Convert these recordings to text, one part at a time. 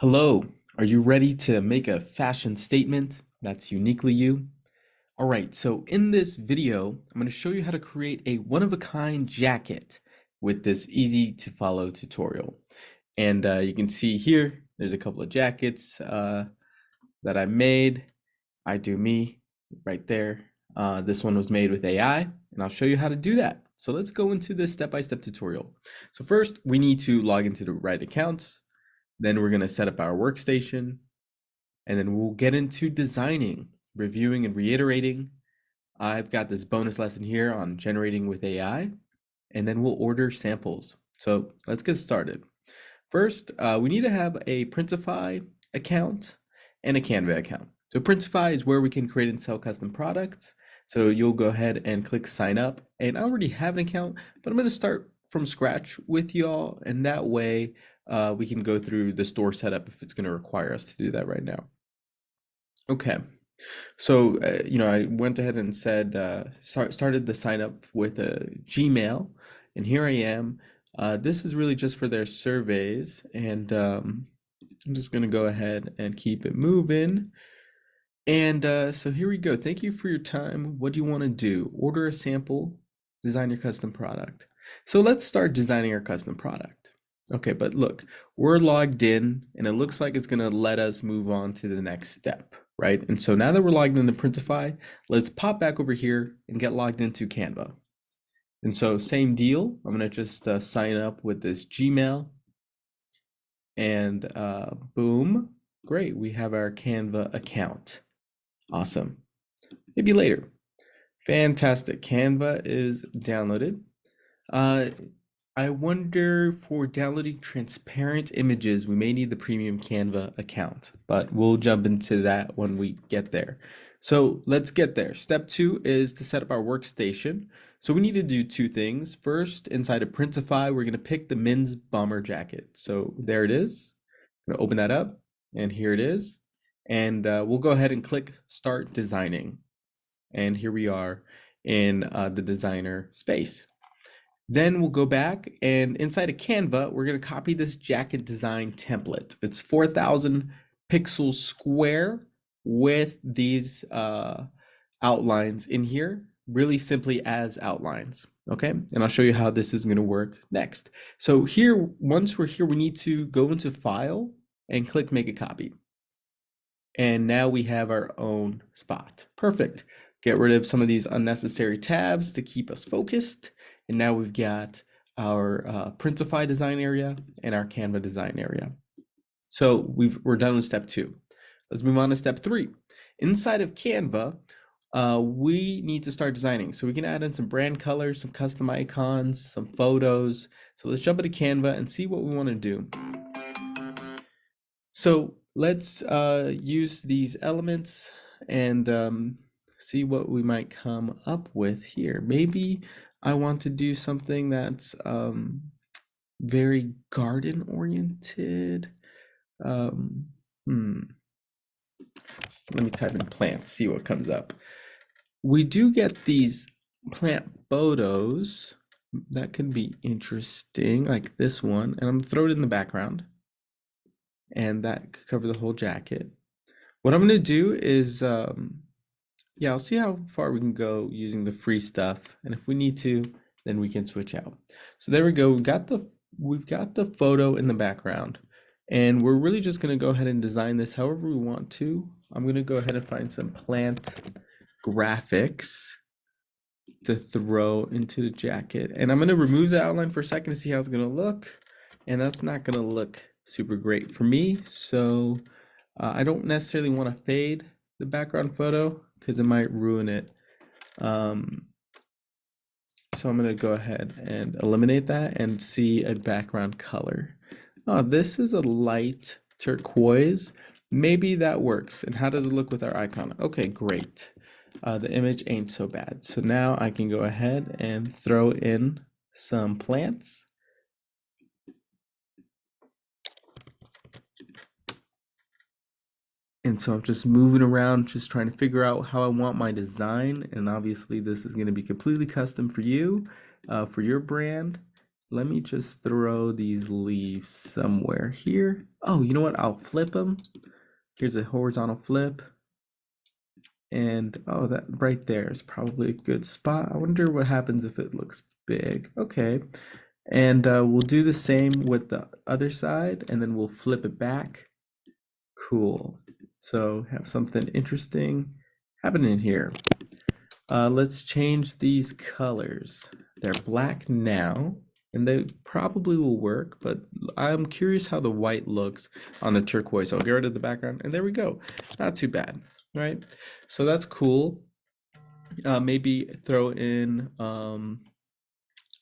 Hello, are you ready to make a fashion statement that's uniquely you? All right, so in this video, I'm going to show you how to create a one-of-a-kind jacket with this easy to follow tutorial. And you can see here, there's a couple of jackets that I made. I do me right there. This one was made with AI, and I'll show you how to do that. So let's go into this step-by-step tutorial. So first, we need to log into the right accounts. Then we're going to set up our workstation, and then we'll get into designing, reviewing, and reiterating. I've got this bonus lesson here on generating with AI, and then we'll order samples. So let's get started. First, we need to have a Printify account and a Canva account. So Printify is where we can create and sell custom products. So you'll go ahead and click sign up. And I already have an account, but I'm going to start from scratch with y'all. And that way we can go through the store setup if it's going to require us to do that right now. Okay. So, I went ahead and said, started the sign up with a Gmail, and here I am. This is really just for their surveys, and I'm just going to go ahead and keep it moving. And so here we go. Thank you for your time. What do you want to do? Order a sample, design your custom product. So let's start designing our custom product. Okay, but look, we're logged in, and it looks like it's going to let us move on to the next step, right? And so now that we're logged into Printify, let's pop back over here and get logged into Canva. And so same deal, I'm going to just sign up with this Gmail, and boom, great, we have our Canva account. Awesome. Maybe later. Fantastic. Canva is downloaded. I wonder, for downloading transparent images, we may need the premium Canva account, but we'll jump into that when we get there. So let's get there. Step 2 is to set up our workstation. So we need to do two things. First, inside of Printify, we're going to pick the men's bomber jacket. So there it is. I'm going to open that up, and here it is. And we'll go ahead and click Start Designing. And here we are in the designer space. Then we'll go back, and inside of Canva, we're going to copy this jacket design template. It's 4,000 pixels square with these outlines in here, really simply as outlines. Okay, and I'll show you how this is going to work next. So here, once we're here, we need to go into File and click Make a Copy. And now we have our own spot. Perfect. Get rid of some of these unnecessary tabs to keep us focused. And now we've got our Printify design area and our Canva design area. So we're done with step 2. Let's move on to step 3. Inside of Canva, we need to start designing. So we can add in some brand colors, some custom icons, some photos. So let's jump into Canva and see what we want to do. So let's use these elements and see what we might come up with here. Maybe I want to do something that's very garden oriented. Let me type in plants, see what comes up. We do get these plant photos that could be interesting, like this one, and I'm gonna throw it in the background, and that could cover the whole jacket. What I'm gonna do is yeah, I'll see how far we can go using the free stuff, and if we need to, then we can switch out. So there we go. We've got the photo in the background, and we're really just going to go ahead and design this however we want to. I'm going to go ahead and find some plant graphics to throw into the jacket, and I'm going to remove the outline for a second to see how it's going to look, and that's not going to look super great for me. So I don't necessarily want to fade the background photo because it might ruin it. So I'm going to go ahead and eliminate that and see a background color. Oh, this is a light turquoise. Maybe that works. And how does it look with our icon? Okay, great. The image ain't so bad. So now I can go ahead and throw in some plants. And so I'm just moving around, just trying to figure out how I want my design. And obviously this is going to be completely custom for you, for your brand. let me just throw these leaves somewhere here. Oh, you know what? I'll flip them. Here's a horizontal flip. And oh, that right there is probably a good spot. I wonder what happens if it looks big. Okay. And we'll do the same with the other side, and then we'll flip it back. Cool. So have something interesting happening here. Let's change these colors. They're black now, and they probably will work, but I'm curious how the white looks on the turquoise. I'll get rid of the background, and there we go. Not too bad, right? So that's cool. Maybe throw in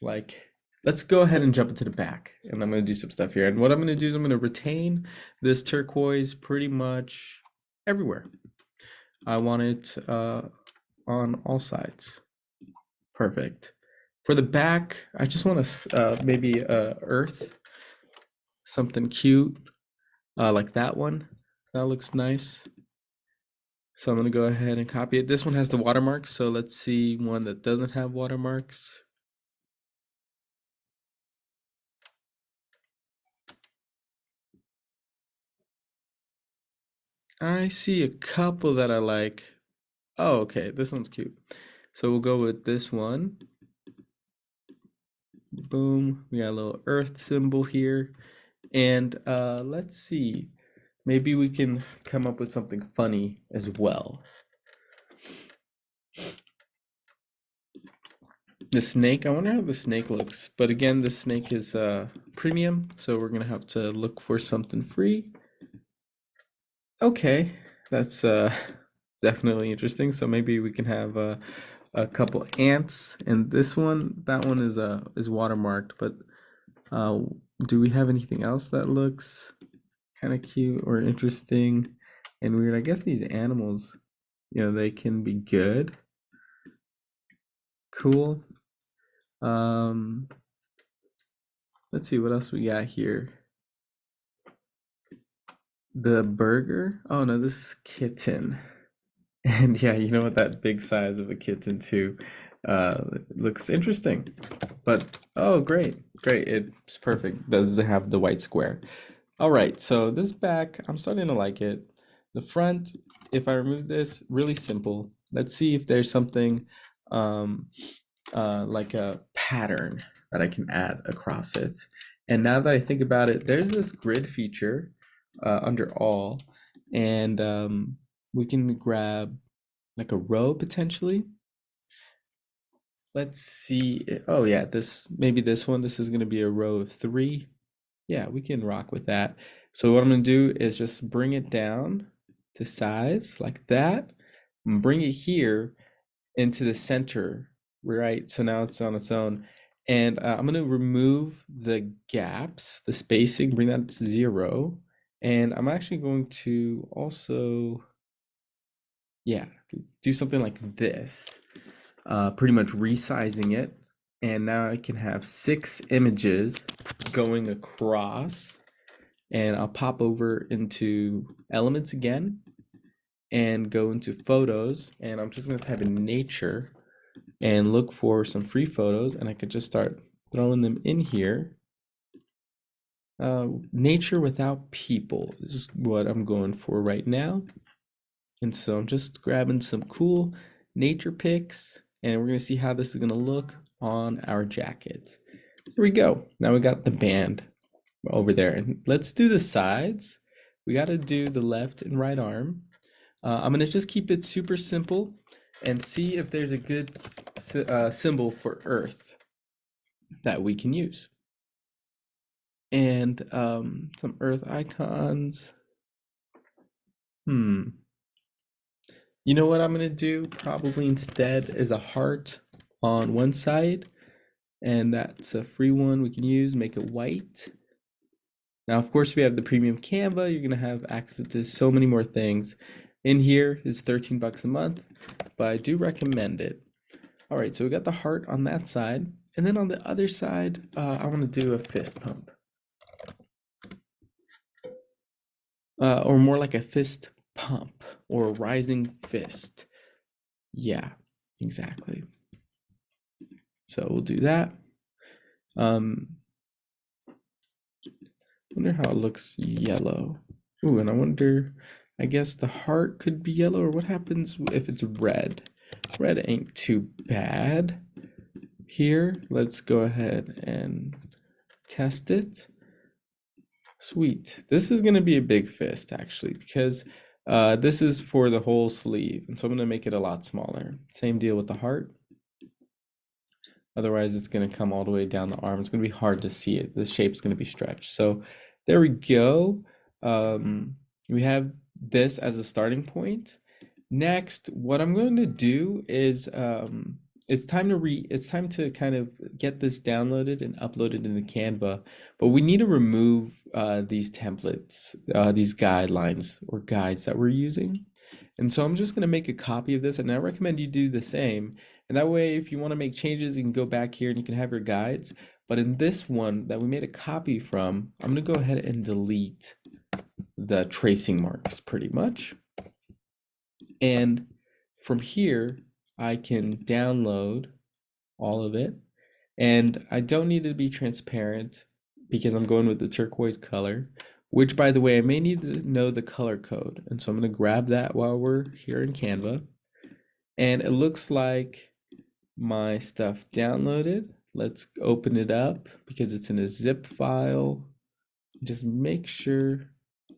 like, let's go ahead and jump into the back, and I'm going to do some stuff here. And what I'm going to do is I'm going to retain this turquoise pretty much everywhere. I want it on all sides. Perfect. For the back, I just want to maybe earth, something cute, like that one. That looks nice. So I'm going to go ahead and copy it. This one has the watermarks, so let's see one that doesn't have watermarks. I see a couple that I like. Oh, okay, this one's cute. So we'll go with this one. Boom, we got a little earth symbol here. And let's see, maybe we can come up with something funny as well. The snake, I wonder how the snake looks. But again, the snake is premium, so we're gonna have to look for something free. Okay, that's definitely interesting. So maybe we can have a couple ants, and this one, that one is watermarked. But do we have anything else that looks kind of cute or interesting and weird? I guess these animals, they can be good. Cool. Let's see what else we got here. The burger. Oh no, this is kitten. And yeah, you know what, that big size of a kitten too looks interesting. But oh, great, great. It's perfect. Does it have the white square? All right, so this back, I'm starting to like it. The front, if I remove this, really simple. Let's see if there's something like a pattern that I can add across it. And now that I think about it, there's this grid feature under all, and we can grab like a row potentially. Let's see. Oh yeah, maybe this one. This is going to be a row of 3. Yeah, we can rock with that. So what I'm going to do is just bring it down to size like that, and bring it here into the center, right? So now it's on its own. And I'm going to remove the gaps, the spacing, bring that to 0. And I'm actually going to also, yeah, do something like this, pretty much resizing it. And now I can have 6 images going across. And I'll pop over into elements again and go into photos. And I'm just going to type in nature and look for some free photos. And I could just start throwing them in here. Nature without people is what I'm going for right now. And so I'm just grabbing some cool nature pics, and we're going to see how this is going to look on our jacket. Here we go. Now we got the band over there. And let's do the sides. We got to do the left and right arm. I'm going to just keep it super simple and see if there's a good symbol for Earth that we can use. And some Earth icons. You know what I'm going to do? Probably instead is a heart on one side. And that's a free one we can use. Make it white. Now, of course, we have the premium Canva. You're going to have access to so many more things. In here is 13 bucks a month, but I do recommend it. All right, so we got the heart on that side. And then on the other side, I want to do a fist pump. Or more like a fist pump or a rising fist. Yeah, exactly. So we'll do that. Um, wonder how it looks yellow. Ooh, and I wonder, I guess the heart could be yellow, or what happens if it's red? Red ain't too bad. Here, let's go ahead and test it. Sweet. This is going to be a big fist actually, because this is for the whole sleeve. And so I'm going to make it a lot smaller. Same deal with the heart. Otherwise, it's going to come all the way down the arm. It's going to be hard to see it. The shape's going to be stretched. So there we go. We have this as a starting point. Next, what I'm going to do is it's time to kind of get this downloaded and uploaded into Canva, but we need to remove these templates, these guidelines or guides that we're using. And so I'm just going to make a copy of this, and I recommend you do the same. And that way, if you want to make changes, you can go back here and you can have your guides. But in this one that we made a copy from, I'm going to go ahead and delete the tracing marks pretty much. And from here, I can download all of it. And I don't need it to be transparent because I'm going with the turquoise color, which, by the way, I may need to know the color code. And so I'm going to grab that while we're here in Canva. And it looks like my stuff downloaded. Let's open it up because it's in a zip file. Just make sure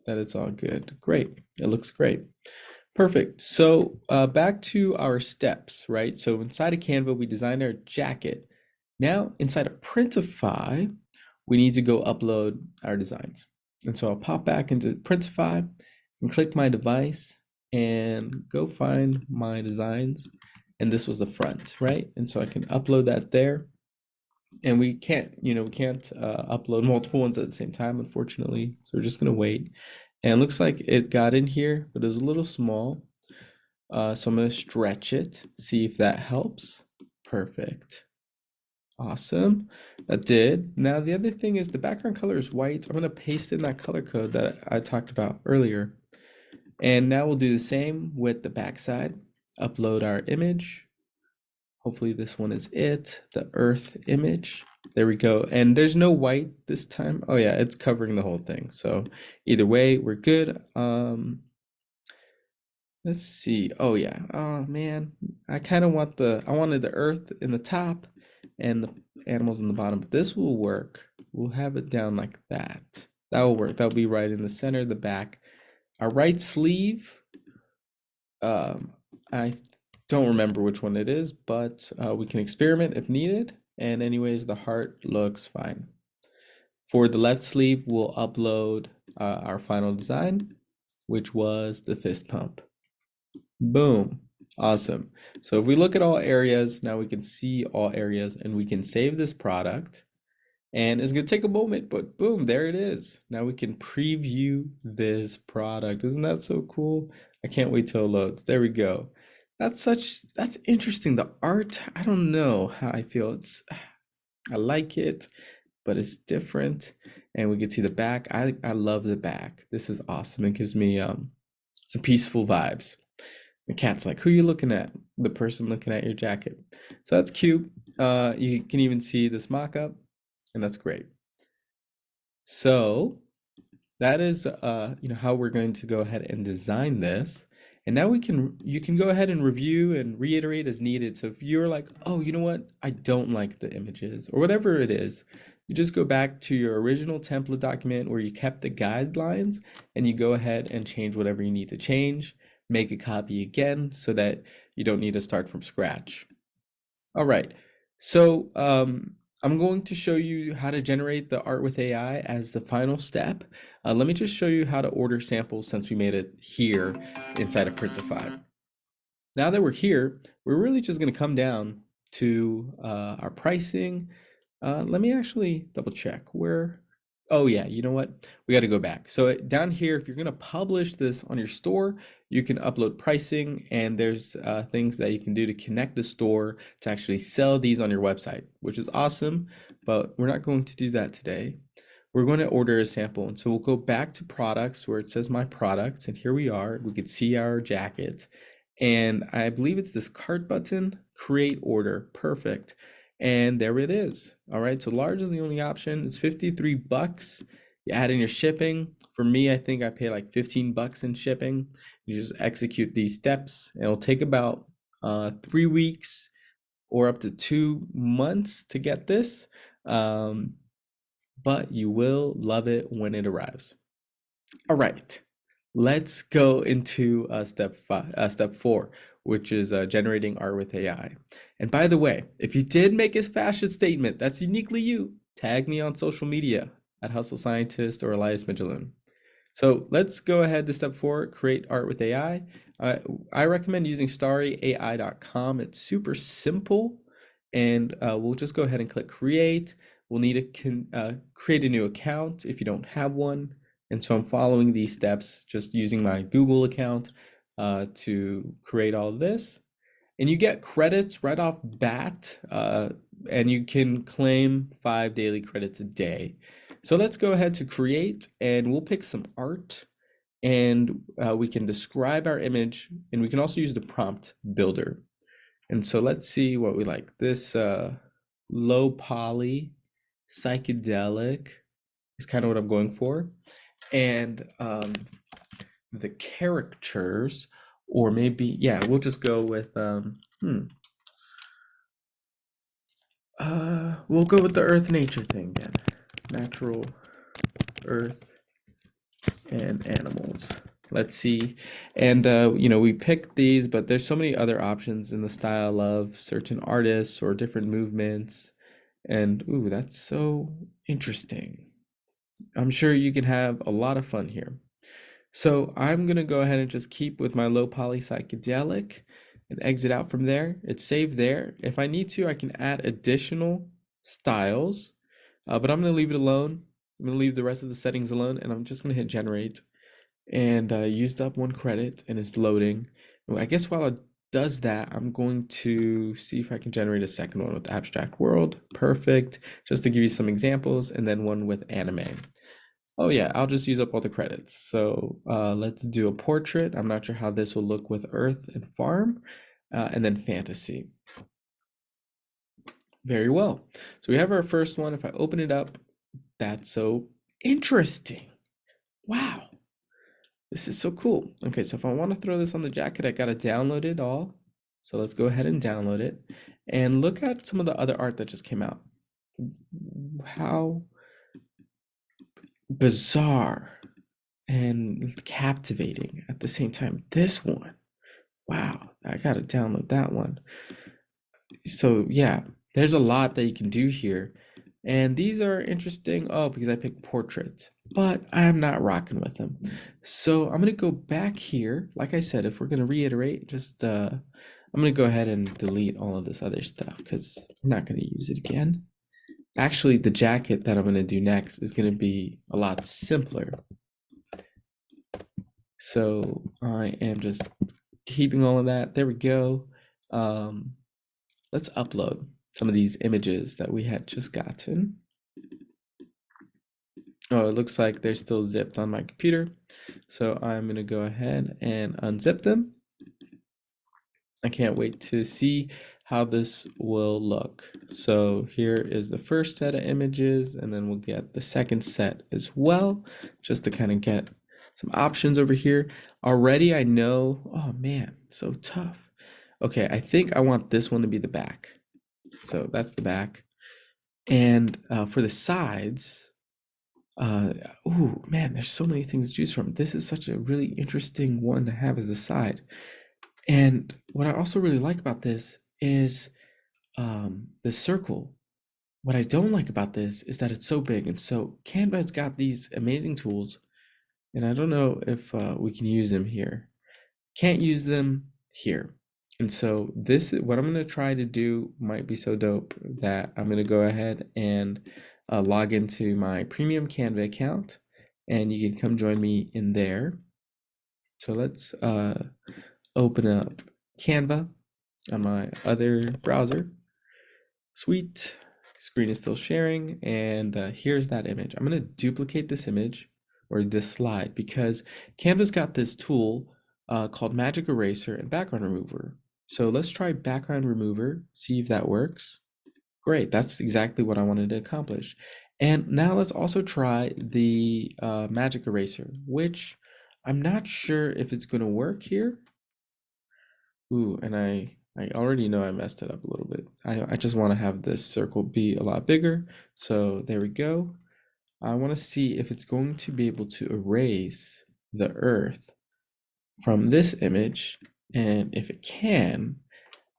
that it's all good. Great. It looks great. Perfect. So back to our steps, right? So inside of Canva, we designed our jacket. Now inside of Printify, we need to go upload our designs. And so I'll pop back into Printify and click my device and go find my designs. And this was the front, right? And so I can upload that there. And we can't upload multiple ones at the same time, unfortunately. So we're just gonna wait. And it looks like it got in here, but it was a little small. So I'm gonna stretch it, see if that helps. Perfect. Awesome. That did. Now the other thing is the background color is white. I'm gonna paste in that color code that I talked about earlier. And now we'll do the same with the backside. Upload our image. Hopefully this one is it, the earth image. There we go. And there's no white this time. Oh yeah, it's covering the whole thing. So either way, we're good. Let's see. Oh yeah. Oh man, I kind of wanted the earth in the top and the animals in the bottom, but this will work. We'll have it down like that. That will work. That'll be right in the center, the back. Our right sleeve, I don't remember which one it is, but we can experiment if needed. And anyways, the heart looks fine. For the left sleeve, we'll upload our final design, which was the fist pump. Boom. Awesome. So if we look at all areas, now we can see all areas and we can save this product. And it's going to take a moment, but boom, there it is. Now we can preview this product. Isn't that so cool? I can't wait till it loads. There we go. That's interesting. The art, I don't know how I feel. I like it, but it's different. And we can see the back. I love the back. This is awesome. It gives me some peaceful vibes. The cat's like, who are you looking at? The person looking at your jacket. So that's cute. You can even see this mock-up, and that's great. So that is how we're going to go ahead and design this. And now you can go ahead and review and reiterate as needed. So if you're like, oh, you know what? I don't like the images or whatever it is, you just go back to your original template document where you kept the guidelines and you go ahead and change whatever you need to change, make a copy again so that you don't need to start from scratch. All right, so I'm going to show you how to generate the art with AI as the final step. Let me just show you how to order samples since we made it here inside of Printify. Now that we're here, we're really just going to come down to our pricing. Let me actually double check where. Oh yeah, you know what? We got to go back. So down here, if you're going to publish this on your store, you can upload pricing, and there's things that you can do to connect the store to actually sell these on your website, which is awesome, but we're not going to do that today. We're going to order a sample, and so we'll go back to products where it says my products, and here we are. We could see our jacket, and I believe it's this cart button, create order. Perfect. And there it is. All right, so large is the only option. It's 53 bucks. You add in your shipping. For me, I think I pay like 15 bucks in shipping. You just execute these steps. It'll take about 3 weeks or up to 2 months to get this. Um, but you will love it when it arrives. All right, let's go into step 4, which is generating art with AI. And by the way, if you did make a fashion statement that's uniquely you, tag me on social media at Hustle Scientist or Elias Benjelloun. So let's go ahead to step 4, create art with AI. I recommend using starryai.com. It's super simple, and we'll just go ahead and click create. We'll need to create a new account if you don't have one. And so I'm following these steps, just using my Google account to create all of this. And you get credits right off bat, and you can claim 5 daily credits a day. So let's go ahead to create, and we'll pick some art, and we can describe our image, and we can also use the prompt builder. And so let's see what we like. This low poly, psychedelic is kind of what I'm going for. And the characters, or maybe, yeah, we'll just go with, we'll go with the earth nature thing again. Natural, earth, and animals. Let's see. And, we picked these, but there's so many other options in the style of certain artists or different movements. And, ooh, that's so interesting. I'm sure you can have a lot of fun here. So I'm going to go ahead and just keep with my low poly psychedelic and exit out from there. It's saved there. If I need to, I can add additional styles, but I'm going to leave it alone. I'm going to leave the rest of the settings alone, and I'm just going to hit generate. And used up 1 credit, and it's loading. I guess while it does that, I'm going to see if I can generate a second one with abstract world. Perfect. Just to give you some examples, and then one with anime. Oh yeah, I'll just use up all the credits. So let's do a portrait. I'm not sure how this will look with earth and farm, and then fantasy. Very well. So we have our first one. If I open it up, that's so interesting. Wow. This is so cool. Okay, so if I want to throw this on the jacket, I gotta download it all. So let's go ahead and download it. And look at some of the other art that just came out. How bizarre and captivating at the same time. This one, wow, I gotta download that one. So yeah, there's a lot that you can do here. And these are interesting, because I picked portraits, but I'm not rocking with them. So I'm gonna go back here. Like I said, if we're gonna reiterate, just I'm gonna go ahead and delete all of this other stuff because I'm not gonna use it again. Actually, the jacket that I'm gonna do next is gonna be a lot simpler. So I am just keeping all of that. There we go. Let's upload some of these images that we had just gotten. Oh, it looks like they're still zipped on my computer. So I'm going to go ahead and unzip them. I can't wait to see how this will look. So here is the first set of images, and then we'll get the second set as well, just to kind of get some options over here. Already I know, oh man, so tough. Okay, I think I want this one to be the back. So that's the back. And for the sides, ooh, man, there's so many things to choose from. This is such a really interesting one to have as the side. And what I also really like about this is the circle. What I don't like about this is that it's so big. And so Canva's got these amazing tools, and I don't know if we can use them here. Can't use them here. And so this, what I'm going to try to do might be so dope that I'm going to go ahead and log into my premium Canva account, and you can come join me in there. So let's open up Canva on my other browser. Sweet. Screen is still sharing, and here's that image. I'm going to duplicate this image or this slide because Canva's got this tool called Magic Eraser and Background Remover. So let's try Background Remover, see if that works. Great, that's exactly what I wanted to accomplish. And now let's also try the magic eraser, which I'm not sure if it's going to work here. Ooh, and I already know I messed it up a little bit. I just want to have this circle be a lot bigger. So there we go. I want to see if it's going to be able to erase the earth from this image. And if it can,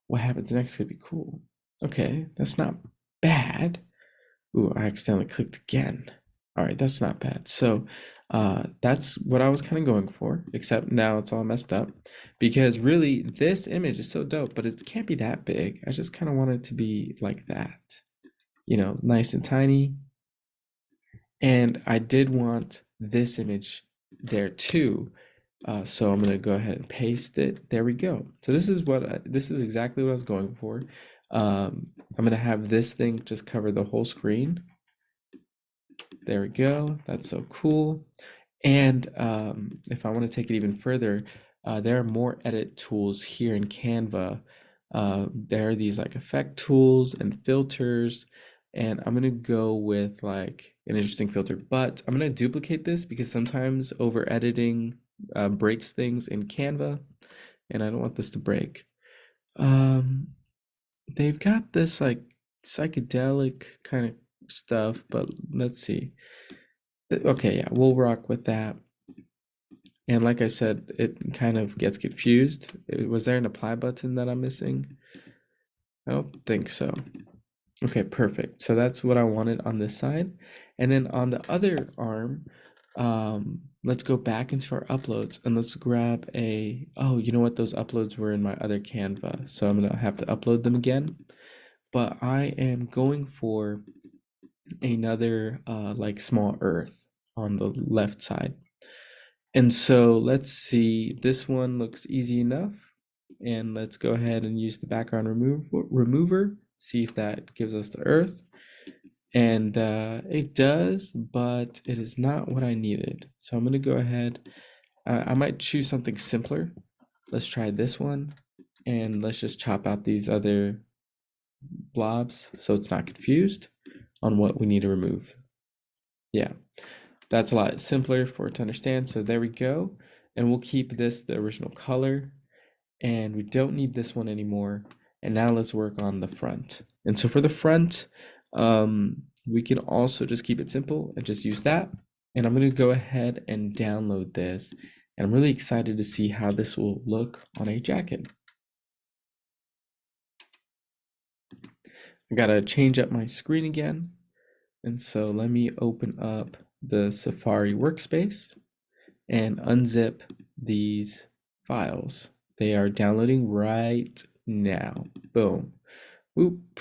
what happens next could be cool. Okay, that's not bad. Ooh, I accidentally clicked again. All right, that's not bad. So that's what I was kind of going for, except now it's all messed up because really this image is so dope, but it can't be that big. I just kind of want it to be like that, you know, nice and tiny. And I did want this image there too. So I'm gonna go ahead and paste it. There we go. So this is exactly what I was going for. I'm gonna have this thing just cover the whole screen. There we go. That's so cool. And if I want to take it even further, there are more edit tools here in Canva. There are these like effect tools and filters, and I'm gonna go with like an interesting filter, but I'm gonna duplicate this because sometimes over editing breaks things in Canva, and I don't want this to break. Um, they've got this like psychedelic kind of stuff, but let's see. Okay, yeah, we'll rock with that. And like I said, it kind of gets confused. Was there an apply button that I'm missing? I don't think so. Okay, perfect. So that's what I wanted on this side. And then on the other arm, let's go back into our uploads and let's grab oh, you know what? Those uploads were in my other Canva. So I'm gonna have to upload them again. But I am going for another like small earth on the left side. And so let's see, this one looks easy enough. And let's go ahead and use the background remover, see if that gives us the earth. And it does, but it is not what I needed. So I'm gonna go ahead, I might choose something simpler. Let's try this one. And let's just chop out these other blobs so it's not confused on what we need to remove. Yeah. That's a lot simpler for it to understand. So there we go. And we'll keep this the original color. And we don't need this one anymore. And now let's work on the front. And so for the front, we can also just keep it simple and just use that. And I'm going to go ahead and download this. And I'm really excited to see how this will look on a jacket. I got to change up my screen again. And so let me open up the Safari workspace and unzip these files. They are downloading right now. Boom. Whoop.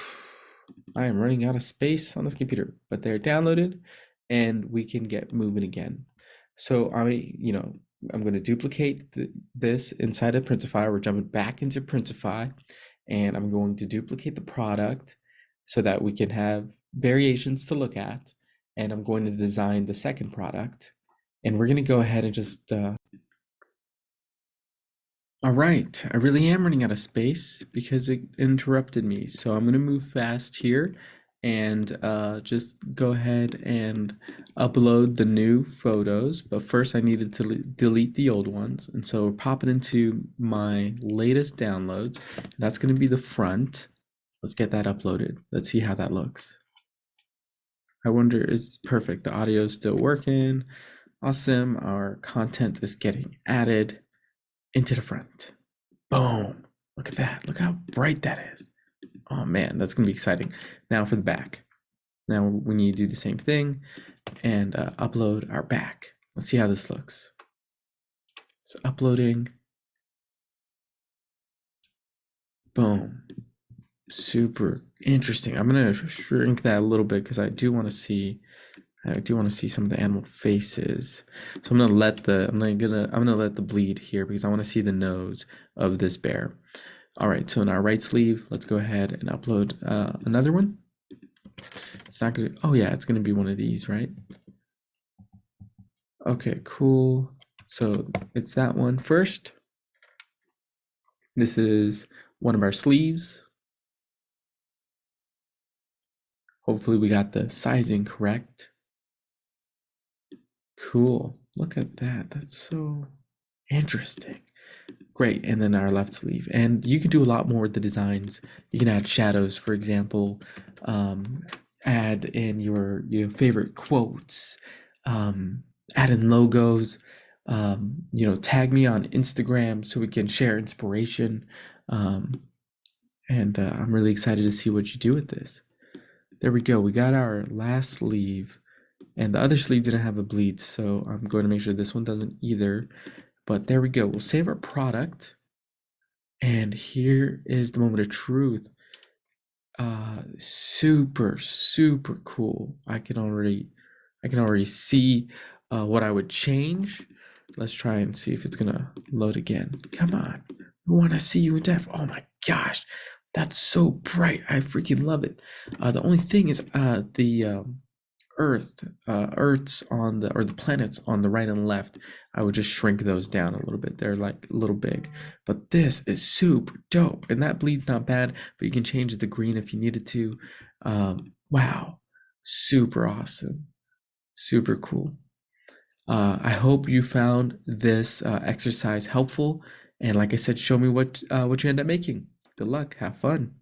I am running out of space on this computer, but they're downloaded and we can get moving again. So I'm going to duplicate this inside of Printify. We're jumping back into Printify and I'm going to duplicate the product so that we can have variations to look at. And I'm going to design the second product. And we're going to go ahead and just all right, I really am running out of space because it interrupted me. So I'm gonna move fast here and just go ahead and upload the new photos. But first I needed to delete the old ones. And so we're popping into my latest downloads. That's gonna be the front. Let's get that uploaded. Let's see how that looks. I wonder, is perfect. The audio is still working. Awesome, our content is getting added into the front. Boom. Look at that. Look how bright that is. Oh man, that's gonna be exciting. Now for the back. Now we need to do the same thing and upload our back. Let's see how this looks. It's uploading. Boom. Super interesting. I'm gonna shrink that a little bit because I do want to see some of the animal faces. So I'm gonna let the bleed here because I want to see the nose of this bear. All right, so in our right sleeve, let's go ahead and upload another one. It's not gonna, oh yeah, it's gonna be one of these, right? Okay, cool. So it's that one first. This is one of our sleeves. Hopefully we got the sizing correct. Cool. Look at that. That's so interesting. Great. And then our left sleeve. And you can do a lot more with the designs. You can add shadows, for example, um, add in your favorite quotes, add in logos, tag me on Instagram so we can share inspiration. Um, and I'm really excited to see what you do with this. There we go. We got our last sleeve. And the other sleeve didn't have a bleed, so I'm going to make sure this one doesn't either. But there we go. We'll save our product. And here is the moment of truth. Super, super cool. I can already see what I would change. Let's try and see if it's gonna load again. Come on. We want to see you in depth. Oh my gosh. That's so bright. I freaking love it. The only thing is the Earth's on the planets on the right and left, I would just shrink those down a little bit. They're like a little big, but this is super dope. And that bleed's not bad, but you can change the green if you needed to. Wow, super awesome, super cool. I hope you found this exercise helpful. And like I said, show me what you end up making. Good luck, have fun.